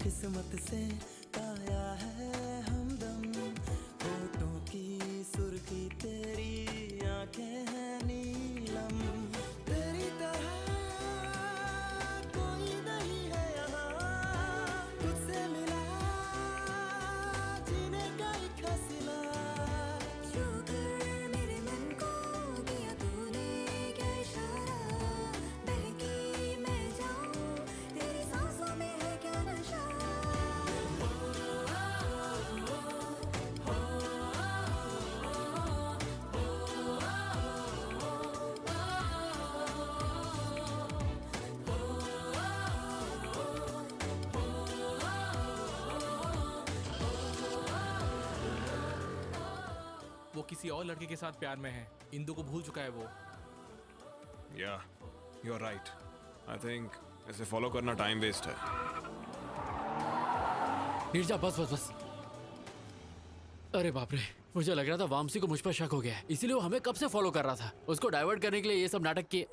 किस्मत से पाया है हमदम, होठों की सुर्खी तेरी आंखें हैं नीलम, तेरी तरह कोई नहीं है यहाँ, तुझसे मिला जीने का एक हौसला। छू कर मेरे मन को दिया तूने क्या इशारा, बहकी मैं जाऊं तेरी सांसों में है क्या नशा। वो किसी और लड़के के साथ प्यार में है, इंदु को भूल चुका है वो। Yeah, you're right. I think इसे फॉलो करना टाइम वेस्ट है। नीरजा बस बस बस। अरे बाप रे, मुझे लग रहा था वामसी को मुझ पर शक हो गया है, इसीलिए वो हमें कब से फॉलो कर रहा था। उसको डाइवर्ट करने के लिए ये सब नाटक किए।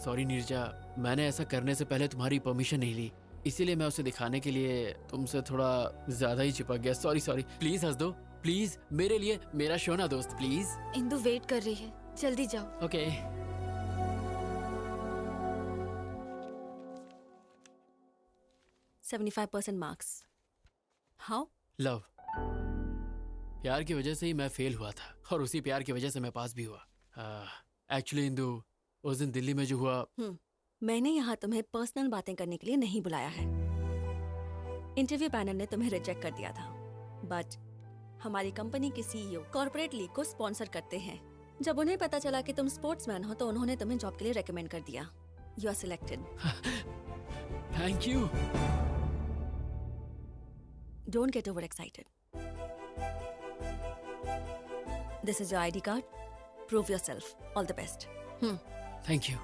सॉरी नीरजा, मैंने ऐसा करने से पहले तुम्हारी परमिशन नहीं ली, इसीलिए मैं उसे दिखाने के लिए तुमसे थोड़ा ज्यादा ही चिपक गया। सॉरी सॉरी, प्लीज हंस दो प्लीज, मेरे लिए, मेरा शो ना दोस्त प्लीज। इंदु वेट कर रही है, जल्दी जाओ। Okay 75% marks. हाउ? लव, प्यार की वजह से ही मैं फेल हुआ था और उसी प्यार की वजह से मैं पास भी हुआ। एक्चुअली इंदु, उस दिन दिल्ली में जो हुआ, मैंने यहाँ तुम्हें पर्सनल बातें करने के लिए नहीं बुलाया है। इंटरव्यू पैनल ने तुम्हें रिजेक्ट कर दिया था, बट हमारी कंपनी के सीईओ कॉर्पोरेट लीग को स्पॉन्सर करते हैं। जब उन्हें पता चला कि तुम स्पोर्ट्समैन हो तो उन्होंने तुम्हें जॉब के लिए रेकमेंड कर दिया। You are selected. Thank you. Don't get over excited. This is your ID card, prove yourself. All the best. Thank you.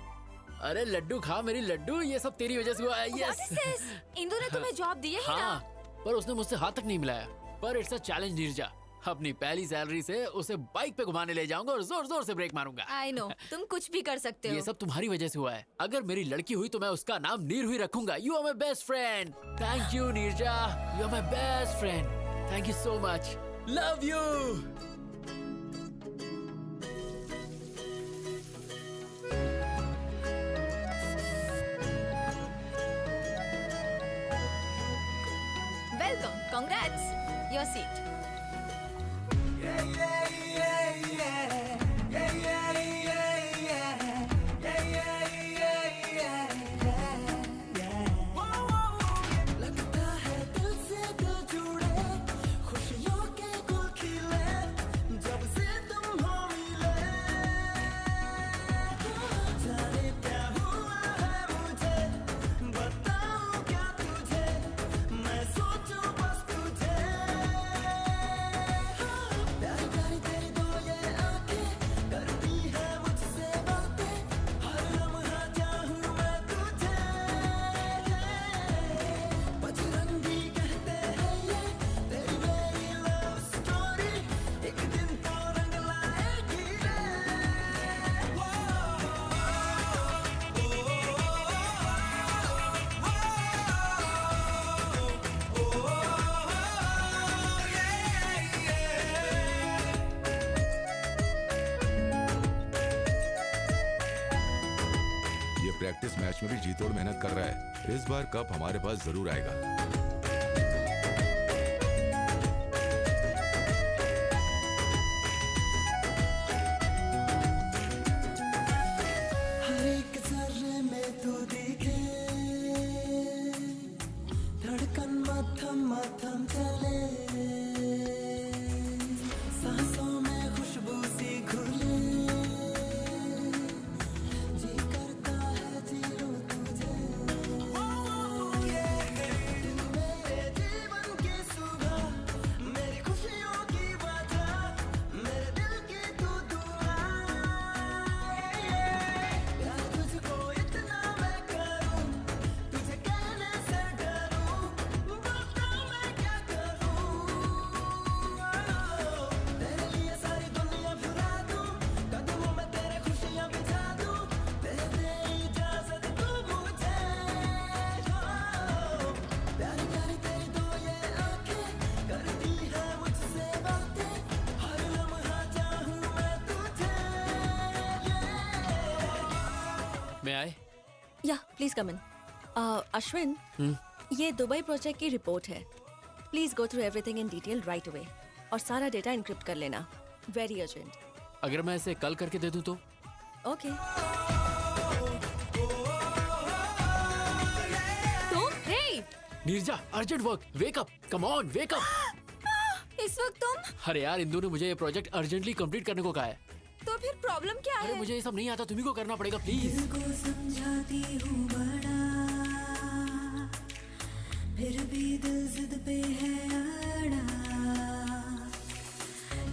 अरे लड्डू खा मेरी लड्डू, ये सब तेरी वजह से हुआ है। What is this? इंदु ने तुम्हें जॉब दी है ही ना? हाँ, पर उसने मुझसे हाथ तक नहीं मिलाया। पर इट्स अ चैलेंज नीरजा, अपनी पहली सैलरी से उसे बाइक पे घुमाने ले जाऊंगा और जोर जोर से ब्रेक मारूंगा। I know, तुम कुछ भी कर सकते हो। ये सब तुम्हारी वजह से हुआ है। अगर मेरी लड़की हुई तो मैं उसका नाम नीर हुई रखूंगा। You are my best friend. Thank you Neerja, you are my best friend. Thank you so much. Love you. Welcome, congrats. Your seat. लगता है दिल से दिल जुड़े, खुशियों के गुल खिले, जब से तुम हो मिले। जाने क्या हुआ है मुझे, बताऊं क्या तुझे, मैं सोचूं बस तुझे। प्यार प्यारी तेरी दो ये आंखें, करती है मुझसे बातें, हर लम्हा चाहूं मैं तुझे। बजरंगी कहते हैं ये तेरी मेरी लव स्टोरी, एक दिन तो रंग लाएगी रे। ये प्रैक्टिस मैच में भी जी तोड़ मेहनत कर रहा है। इस बार कप हमारे पास जरूर आएगा। हर एक जर्रे में तू दिखे, धड़कन मथम मथम चले, सांसों में खुशबू सी घुले, जी करता है जी लूं तुझे। दिल में मैं आए? या प्लीज कम इन। अश्विन, ये दुबई प्रोजेक्ट की रिपोर्ट है। Please go through everything in detail right away और सारा डेटा इनक्रिप्ट कर लेना। Very urgent. अगर मैं इसे कल करके दे दूं तो? ओके। तुम? Hey! Neerja, urgent work, wake up, come on, wake up. इस वक्त तुम? अरे यार, इंदु ने मुझे ये प्रोजेक्ट अर्जेंटली कंप्लीट करने को कहा है। तो फिर प्रॉब्लम क्या अरे है? मुझे ये सब नहीं आता, तुम्ही को करना पड़ेगा प्लीज। को समझाती हूँ बड़ा, फिर भी दिल जिद पे है अड़ा।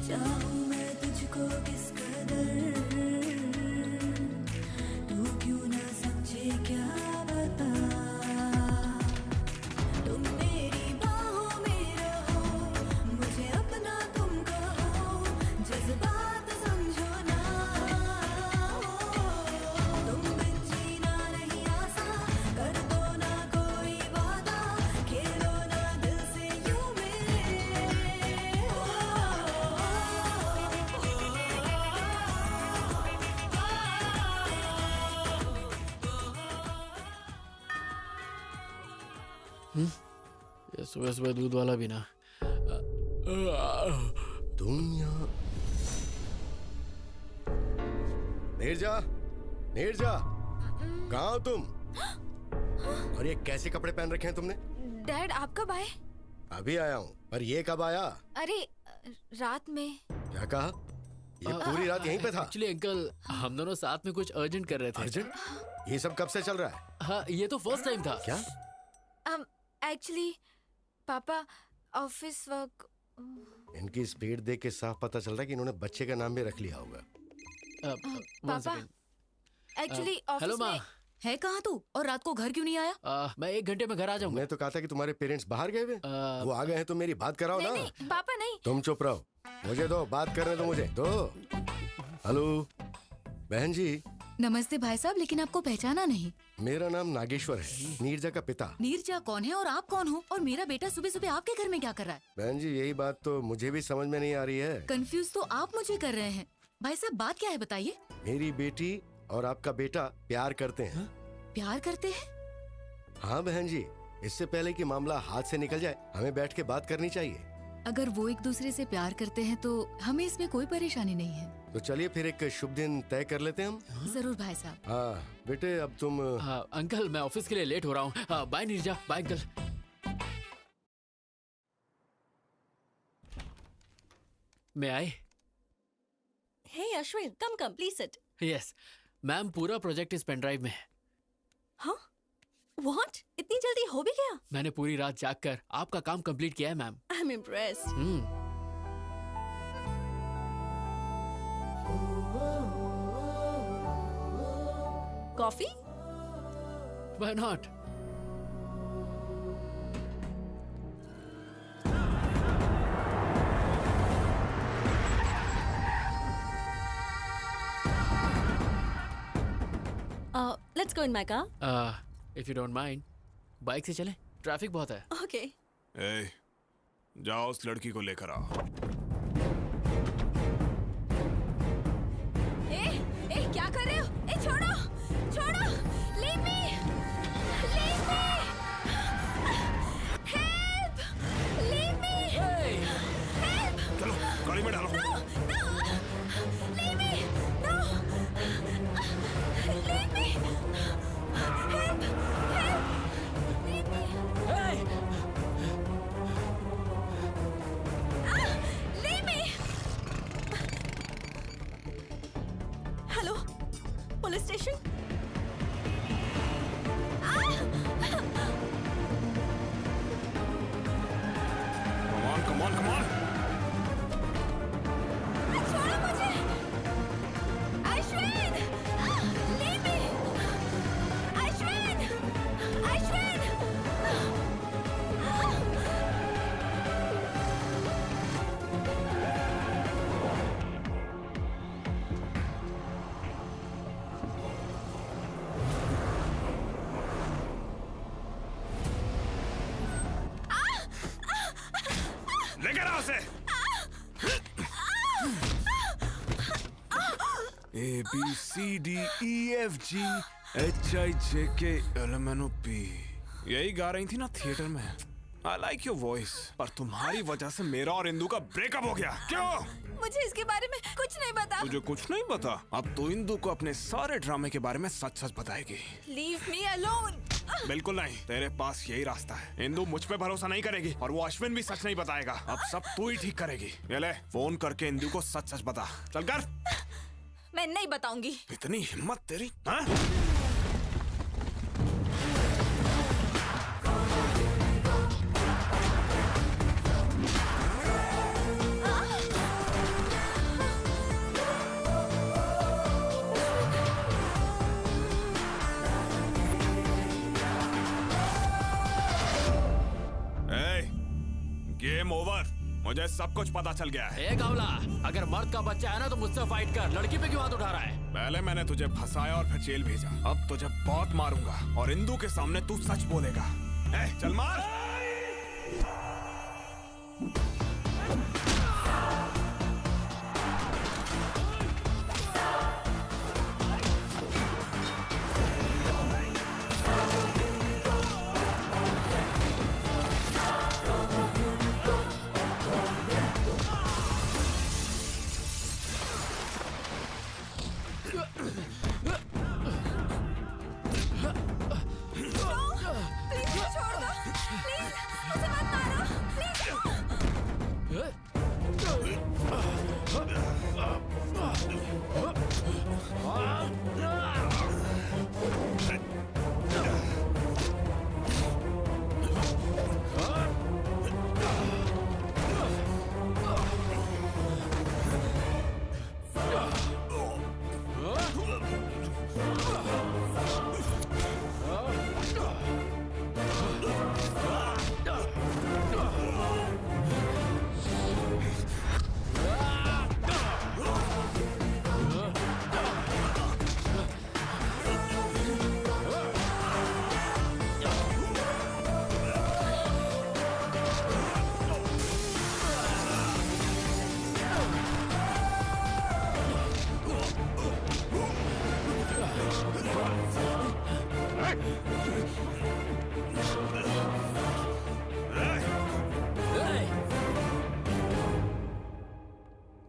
चाहूँ मैं तुझको किस कदर, तू क्यों ना समझे क्या बता। तुम मेरी बाहों में रहो, मुझे अपना तुम कहो, जज्बात समझो ना। तुम बिन जीना नहीं आसान, कर दो ना कोई वादा, खेलो ना दिल से यूं ये सुबह सुबह दूध वाला भी ना। तुम यहाँ? नीरजा, नीरजा, कहाँ हो तुम? और ये कैसे कपड़े पहन रखे हैं तुमने? डैड, आप कब आए? अभी आया हूँ, पर ये कब आया? अरे रात में। क्या कहा? ये पूरी रात यहीं पे था? एक्चुअली अंकल, हम दोनों साथ में कुछ अर्जेंट कर रहे थे। अर्जेंट? ये सब कब से चल रहा है? हाँ, ये तो फर्स्ट टाइम था। क्या? एक्चुअली पापा ऑफिस वर्क। इनकी स्पीड देख के साफ पता चल रहा है कि इन्होंने बच्चे का नाम भी रख लिया होगा। one पापा, second. एक्चुअली हेलो ऑफिस माँ। में। है कहाँ तू? और रात को घर क्यों नहीं आया? मैं 1 घंटे में घर आ जाऊंगा। मैं तो कहा था कि तुम्हारे पेरेंट्स बाहर गए हुए। वो आ गए हैं तो मेरी बात कराओ नहीं ना। नहीं पापा नहीं। तुम चुप रहो, मुझे दो बात करने दो, मुझे दो। हेलो बहन जी, नमस्ते भाई साहब, लेकिन आपको पहचाना नहीं। मेरा नाम नागेश्वर है, नीरजा का पिता। नीरजा कौन है और आप कौन हो? और मेरा बेटा सुबह सुबह आपके घर में क्या कर रहा है? बहन जी, यही बात तो मुझे भी समझ में नहीं आ रही है। कंफ्यूज तो आप मुझे कर रहे हैं। भाई साहब, बात क्या है बताइए। मेरी बेटी और आपका बेटा प्यार करते हैं। प्यार करते हैं? हाँ बहन जी, इससे पहले कि मामला हाथ से निकल जाए, हमें बैठ के बात करनी चाहिए। अगर वो एक दूसरे से प्यार करते हैं तो हमें इसमें कोई परेशानी नहीं है। तो चलिए फिर एक शुभ दिन तय कर लेते हैं हम। जरूर भाई साहब। हाँ बेटे, अब तुम अंकल, मैं ऑफिस के लिए लेट हो रहा हूँ। Bye Neerja, bye uncle. मैं आए? Hey Ashwin, come come, please sit. Yes ma'am, पूरा प्रोजेक्ट इस पेन ड्राइव में है। हाँ? व्हाट? इतनी जल्दी हो भी गया? मैंने पूरी रात जाग कर आपका काम कंप्लीट किया है ma'am. I am impressed. Coffee? Why not? Let's go in my car. If you don't mind, bike से चलें? ट्रैफिक बहुत है। ओके। ए, जाओ उस लड़की को लेकर आओ। ए क्या कर रहे हो? ए छोड़ो छोड़ो, leave me, leave me, help, leave me, help, चलो गाड़ी में डालो। No no, leave me, no, leave me, help, help, leave me, leave me. Hello, police station? Come on, come on, come on. छोड़ो मुझे, अश्विन, लीव मी, अश्विन, अश्विन। लेकर आओ उसे। A B C D E F G HIJKLMNOP यही गा रही थी ना थिएटर में। आई लाइक योर वॉइस, पर तुम्हारी वजह से मेरा और इंदु का ब्रेकअप हो गया। क्यों? मुझे इसके बारे में कुछ नहीं पता। तुझे कुछ नहीं पता? अब तो इंदु को अपने सारे ड्रामे के बारे में सच सच बताएगी। Leave me alone. बिल्कुल नहीं, तेरे पास यही रास्ता है। इंदु मुझ पे भरोसा नहीं करेगी और वो अश्विन भी सच नहीं बताएगा। अब सब तू ही ठीक करेगी। ये ले, फोन करके इंदु को सच सच बता। चल कर। मैं नहीं बताऊंगी। इतनी हिम्मत तेरी, हाँ? Game over. मुझे सब कुछ पता चल गया है। ए गावला, अगर मर्द का बच्चा है ना तो मुझसे फाइट कर। लड़की पे क्यों हाथ उठा रहा है? पहले मैंने तुझे फंसाया और फिर जेल भेजा। अब तुझे बहुत मारूंगा और इंदु के सामने तू सच बोलेगा। चल मार।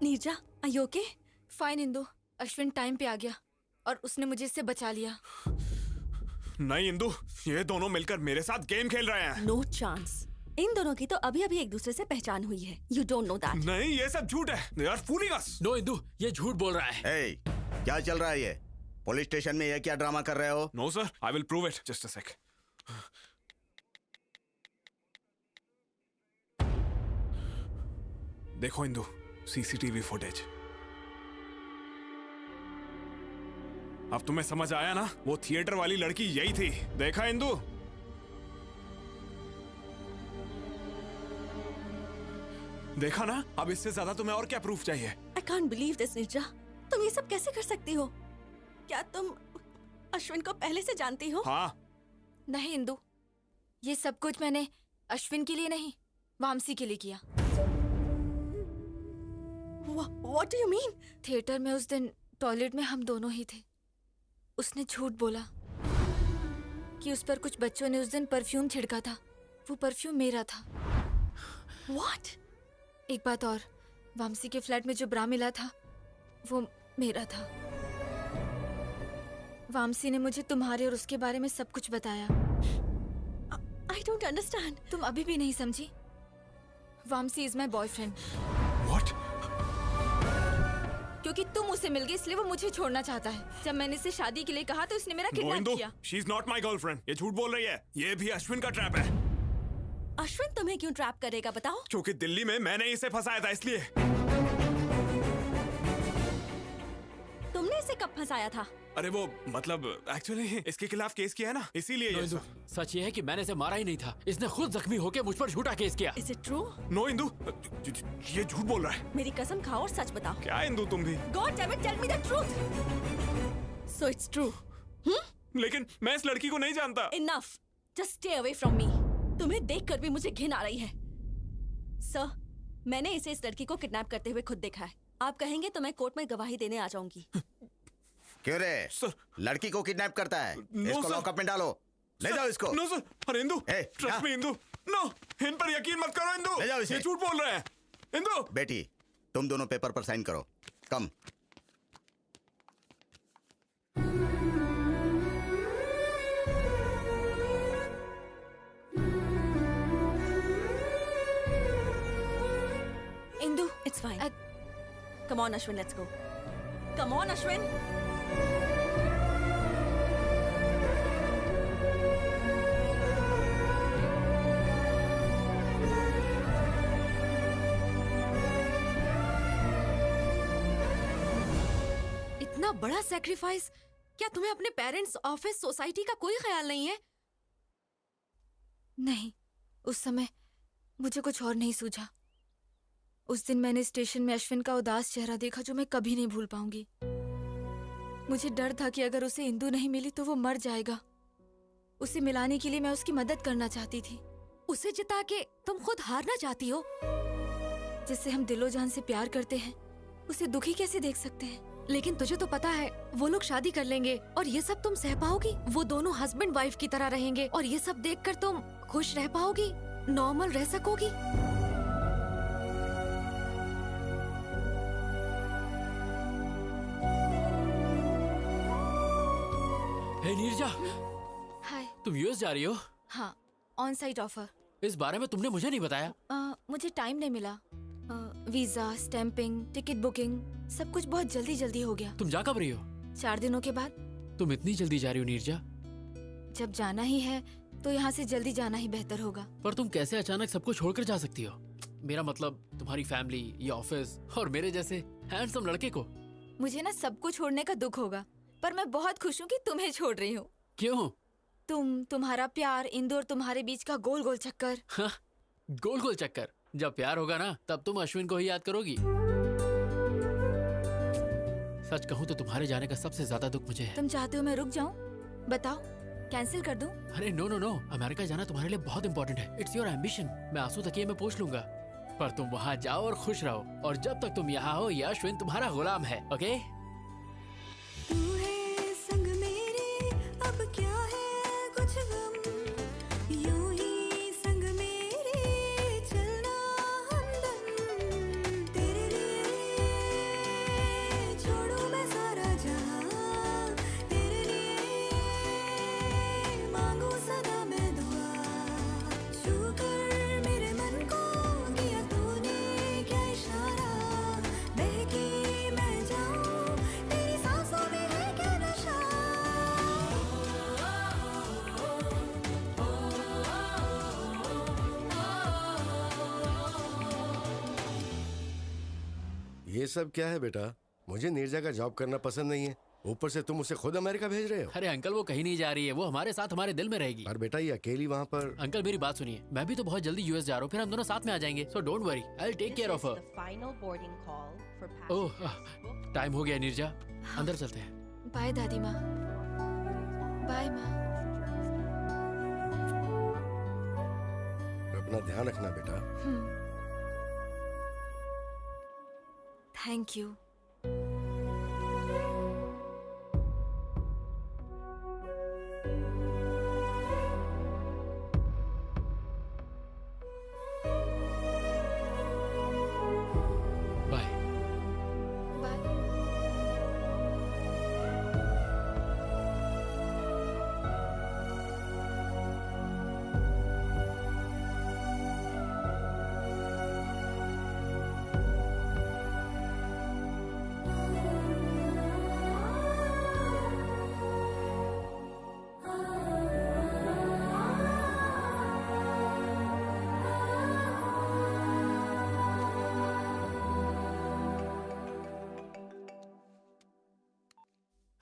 Neerja, are you okay? Fine Indu, Ashwin time पे आ गया और उसने मुझे इससे बचा लिया। नहीं इंदु, ये दोनों मिलकर मेरे साथ गेम खेल रहे हैं। No chance. इन दोनों की तो अभी अभी एक दूसरे से पहचान हुई है। You don't know that. नहीं, ये सब झूठ है। They are fooling us. No Indu, ये झूठ बोल रहा है। Hey, क्या चल रहा है ये? पुलिस स्टेशन में ये क्या ड्रामा कर रहे हो? No sir, I will prove it. Just a sec. देखो इंदु, CCTV फुटेज। अब तुम्हें समझ आया ना? वो थिएटर वाली लड़की यही थी। देखा इंदु? देखा ना? अब इससे ज्यादा तुम्हें और क्या प्रूफ चाहिए? I can't believe this, Neerja. तुम ये सब कैसे कर सकती हो? क्या तुम अश्विन को पहले से जानती हो? हाँ। नहीं इंदु, ये सब कुछ मैंने अश्विन के लिए नहीं, वामसी के लिए किया। What do you mean? Theatre में उस दिन टॉयलेट में हम दोनों ही थे। उसने झूठ बोला कि उस पर कुछ बच्चों ने उस दिन परफ्यूम छिड़का था। वो परफ्यूम मेरा था। What? एक बात और, वामसी के फ्लैट में जो ब्रा मिला था वो मेरा था। वामसी ने मुझे तुम्हारे और उसके बारे में सब कुछ बताया। I don't understand. तुम अभी भी नहीं समझी? Vamsi is my boyfriend. What? क्योंकि तुम उससे मिल गए इसलिए वो मुझे छोड़ना चाहता है। जब मैंने इसे शादी के लिए कहा तो उसने मेरा किडनैप किया। She is not my girlfriend. ये झूठ बोल रही है। ये भी अश्विन का ट्रैप है। अश्विन तुम्हें क्यों ट्रैप करेगा बताओ? क्योंकि दिल्ली में मैंने इसे फंसाया था इसलिए। तुमने इसे कब फंसाया था? अरे वो मतलब एक्चुअली इसके खिलाफ केस किया है ना, इसीलिए नो ये इंदु, सब। सच ये है कि मैंने इसे मारा ही नहीं था। इसने खुद जख्मी होकर मुझ पर झूठा केस किया। Is it true? No Indu, ये झूठ बोल रहा है। मेरी कसम खाओ और सच बताओ। क्या इंदु तुम भी? God damn it, tell me the truth. So it's true. लेकिन मैं इस लड़की को नहीं जानता। Enough. Just stay away from me. तुम्हें देखकर भी मुझे घिन आ रही है। सर, मैंने इसे इस लड़की को किडनैप करते हुए खुद देखा है। आप कहेंगे तो मैं कोर्ट में गवाही देने आ जाऊंगी। क्यों रे? सर। लड़की को किडनैप करता है, नो, इसको सर। लॉकअप में डालो। ले जाओ इसको। नो सर, अरे इंदु, ए, ट्रस्ट हाँ। मी इंदु, नो, इन पर यकीन मत करो इंदु, ले जाओ इसे। ये झूठ बोल रहे हैं। इंदु, बेटी, तुम दोनों पेपर पर साइन करो। Come. Indu, it's fine. Come on Ashwin, let's go. Come on Ashwin. इतना बड़ा सैक्रिफाइस, क्या तुम्हें अपने पेरेंट्स, ऑफिस, सोसाइटी का कोई ख्याल नहीं है? नहीं, उस समय मुझे कुछ और नहीं सूझा। उस दिन मैंने स्टेशन में अश्विन का उदास चेहरा देखा जो मैं कभी नहीं भूल पाऊंगी। मुझे डर था कि अगर उसे इंदु नहीं मिली तो वो मर जाएगा। उसे मिलाने के लिए मैं उसकी मदद करना चाहती थी। उसे जिता के तुम खुद हारना चाहती हो? जिससे हम दिलो जान से प्यार करते हैं, उसे दुखी कैसे देख सकते हैं? लेकिन तुझे तो पता है वो लोग शादी कर लेंगे और ये सब तुम सह पाओगी? वो दोनों हस्बैंड वाइफ की तरह रहेंगे और ये सब देखकर तुम खुश रह पाओगी, नॉर्मल रह सकोगी? हे नीरजा, हाय। तुम यूएस जा रही हो? हाँ, ऑन साइट ऑफर। इस बारे में तुमने मुझे नहीं बताया। मुझे टाइम नहीं मिला। वीजा, स्टैंपिंग, टिकट बुकिंग, सब कुछ बहुत जल्दी जल्दी हो गया। तुम जा कब रही हो? 4 दिनों के बाद। तुम इतनी जल्दी जा रही हो नीरजा? जब जाना ही है तो यहाँ से जल्दी जाना ही बेहतर होगा। पर तुम कैसे अचानक सबको छोड़कर जा सकती हो? मेरा मतलब तुम्हारी फैमिली, ये ऑफिस और मेरे जैसे हैंडसम लड़के को। मुझे ना सबको छोड़ने का दुख होगा, पर मैं बहुत खुश हूँ कि तुम्हें छोड़ रही हूँ। क्यों? तुम्हारा प्यार, इंदु और तुम्हारे बीच का गोल गोल चक्कर। हाँ, गोल गोल चक्कर। जब प्यार होगा ना तब तुम अश्विन को ही याद करोगी। सच कहूँ तो तुम्हारे जाने का सबसे ज्यादा दुख मुझे है। तुम चाहते हो मैं रुक जाऊँ? बताओ, कैंसिल कर दूं? अरे नो नो नो, अमेरिका जाना तुम्हारे लिए बहुत इंपॉर्टेंट है। It's your ambition. मैं आंसू तकिए में पूछ लूंगा, पर तुम वहाँ जाओ और खुश रहो। और जब तक तुम यहाँ हो, ये अश्विन तुम्हारा गुलाम है। ओके? तू है संग मेरे, अब क्या है कुछ गम, यूं ही संग मेरे चलना हमदम। तेरे लिए छोड़ूं मैं सारा जहां, तेरे लिए मांगू सदा मैं दुआ। छू कर मेरे मन को किया तूने क्या इशारा, बहकी मैं जाऊं तेरी सांसों में है क्या नशा। ये सब क्या है बेटा? मुझे नीरजा का जॉब करना पसंद नहीं है, ऊपर से तुम उसे खुद अमेरिका भेज रहे हो। अरे अंकल, वो कहीं नहीं जा रही है। वो हमारे साथ, हमारे दिल में रहेगी। और बेटा ये अकेली वहाँ पर। अंकल मेरी बात सुनिए, मैं भी तो बहुत जल्दी यूएस जा रहा हूँ, फिर हम दोनों साथ में आ जाएंगे। So don't worry, I will take care of her. Oh, time हो गया नीरजा, अंदर चलते हैं। बाय दादी माँ। बाय माँ। अपना ध्यान रखना बेटा। Thank you. Bye. Bye.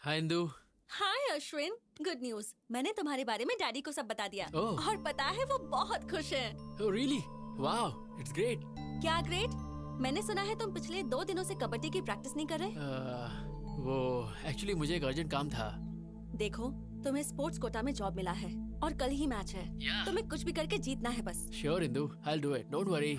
Hi Indu. Hi Ashwin, good news. मैंने तुम्हारे बारे में डैडी को सब बता दिया। ओह। और पता है वो बहुत खुश हैं। Oh really? Wow, it's great. क्या ग्रेट? मैंने सुना है तुम पिछले 2 दिनों से कबड्डी की प्रैक्टिस नहीं कर रहे। वो एक्चुअली मुझे एक अर्जेंट काम था। देखो, तुम्हें स्पोर्ट्स कोटा में जॉब मिला है और कल ही मैच है। तुम्हें कुछ भी करके जीतना है बस। Sure Indu, I will do it, don't worry.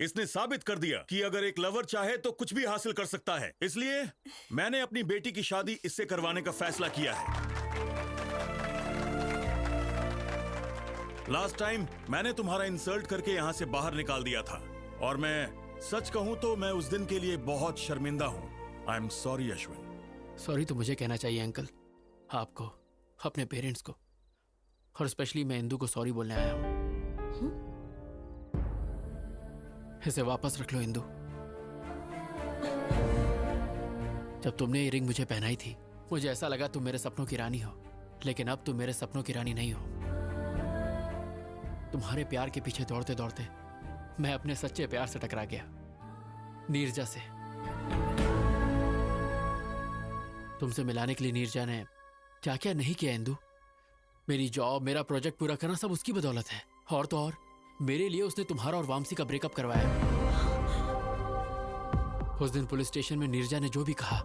इसने साबित कर दिया कि अगर एक लवर चाहे तो कुछ भी हासिल कर सकता है। इसलिए मैंने अपनी बेटी की शादी इससे करवाने का फैसला किया है। लास्ट टाइम मैंने तुम्हारा इंसल्ट करके यहाँ से बाहर निकाल दिया था, और मैं सच कहूं तो मैं उस दिन के लिए बहुत शर्मिंदा हूँ। I am sorry Ashwin. Sorry तो मुझे कहना चाहिए अंकल, आपको, अपने पेरेंट्स को, और स्पेशली मैं इंदू को सॉरी बोलने आया हूँ। इसे वापस रख लो इंदू। जब तुमने ये रिंग मुझे पहनाई थी, मुझे ऐसा लगा तुम मेरे सपनों की रानी हो, लेकिन अब तुम मेरे सपनों की रानी नहीं हो। तुम्हारे प्यार के पीछे दौड़ते दौड़ते मैं अपने सच्चे प्यार से टकरा गया, नीरजा से। तुमसे मिलाने के लिए नीरजा ने क्या क्या नहीं किया इंदू। मेरी जॉब, मेरा प्रोजेक्ट पूरा करना सब उसकी बदौलत है। और तो और मेरे लिए उसने तुम्हारा और वामसी का ब्रेकअप करवाया। उस दिन पुलिस स्टेशन में नीरजा ने जो भी कहा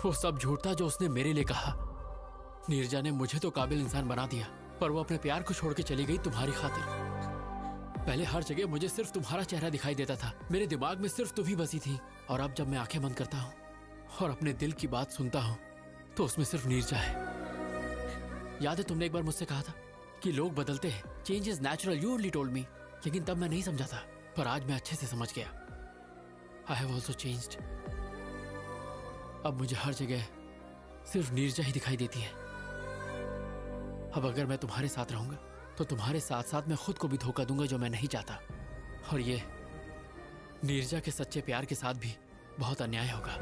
वो सब झूठ था जो उसने मेरे लिए कहा। नीरजा ने मुझे तो काबिल इंसान बना दिया, पर वो अपने प्यार को छोड़ के चली गई तुम्हारी खातिर। पहले हर जगह मुझे सिर्फ तुम्हारा चेहरा दिखाई देता था, मेरे दिमाग में सिर्फ तुम ही बसी थी। और अब जब मैं आंखें बंद करता हूँ और अपने दिल की बात सुनता हूँ तो उसमें सिर्फ नीरजा है। याद है तुमने एक बार मुझसे कहा था कि लोग बदलते हैं, change is natural, you only told me. लेकिन तब मैं नहीं समझा था, पर आज मैं अच्छे से समझ गया। I have also changed. अब मुझे हर जगह सिर्फ नीरजा ही दिखाई देती है। अब अगर मैं तुम्हारे साथ रहूंगा तो तुम्हारे साथ साथ मैं खुद को भी धोखा दूंगा, जो मैं नहीं चाहता। और ये नीरजा के सच्चे प्यार के साथ भी बहुत अन्याय होगा।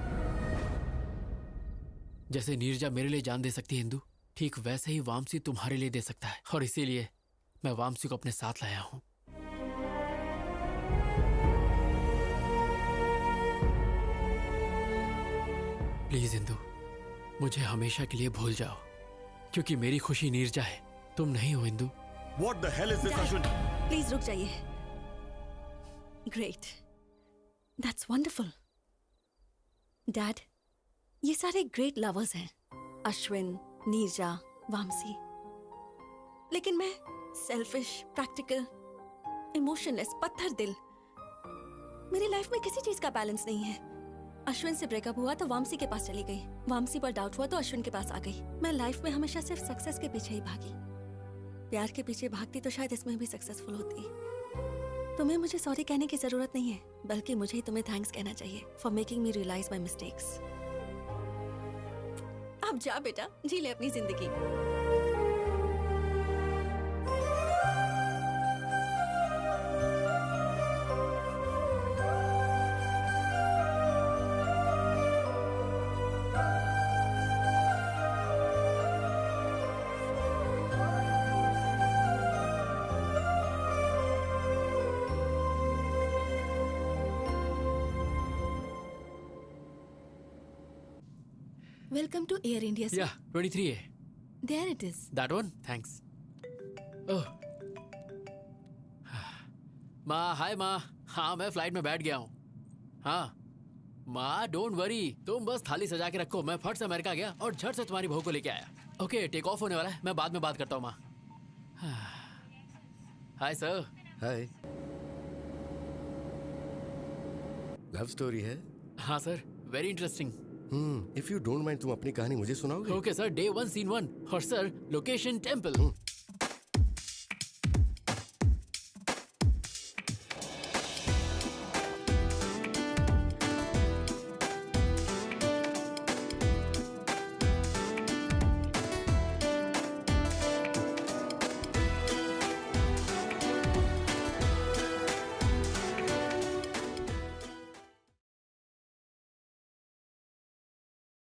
जैसे नीरजा मेरे लिए जान दे सकती है इंदू, ठीक वैसे ही वामसी तुम्हारे लिए दे सकता है। और इसीलिए मैं वामसी को अपने साथ लाया हूं। प्लीज इंदू, मुझे हमेशा के लिए भूल जाओ, क्योंकि मेरी खुशी नीरजा है, तुम नहीं हो Indu. What the hell is this, Ashwin? Please रुक जाइए। Great, that's wonderful. डैड, ये सारे ग्रेट लवर्स हैं, अश्विन, नीरजा, वामसी। लेकिन मैं सेल्फिश, प्रैक्टिकल, इमोशनलेस, पत्थर दिल। मेरी लाइफ में किसी चीज का बैलेंस नहीं है। अश्विन से ब्रेकअप हुआ तो वामसी के पास चली गई, वामसी पर डाउट हुआ तो अश्विन के पास आ गई। मैं लाइफ में हमेशा सिर्फ सक्सेस के पीछे ही भागी। प्यार के पीछे भागती तो शायद इसमें भी सक्सेसफुल होती। तुम्हें मुझे सॉरी कहने की जरूरत नहीं है, बल्कि मुझे ही तुम्हें थैंक्स कहना चाहिए for making me realise my mistakes. अब जा बेटा, जी ले अपनी जिंदगी। Welcome to Air India, sir. Yeah, 23A. There it is. That one? Thanks. Oh. माँ, हाय माँ। हाँ, मैं फ्लाइट में बैठ गया हूँ। हाँ माँ, डोंट वरी, तुम बस थाली सजा के रखो। मैं फट से अमेरिका गया और झट से तुम्हारी बहू को लेके आया। ओके, टेक ऑफ होने वाला है, मैं बाद में बात करता हूँ माँ। Hi sir. Hi. Love story है? हाँ sir, very interesting. If you don't mind, तुम अपनी कहानी मुझे सुनाओगे? Okay sir, day 1 scene 1। और सर, लोकेशन टेम्पल।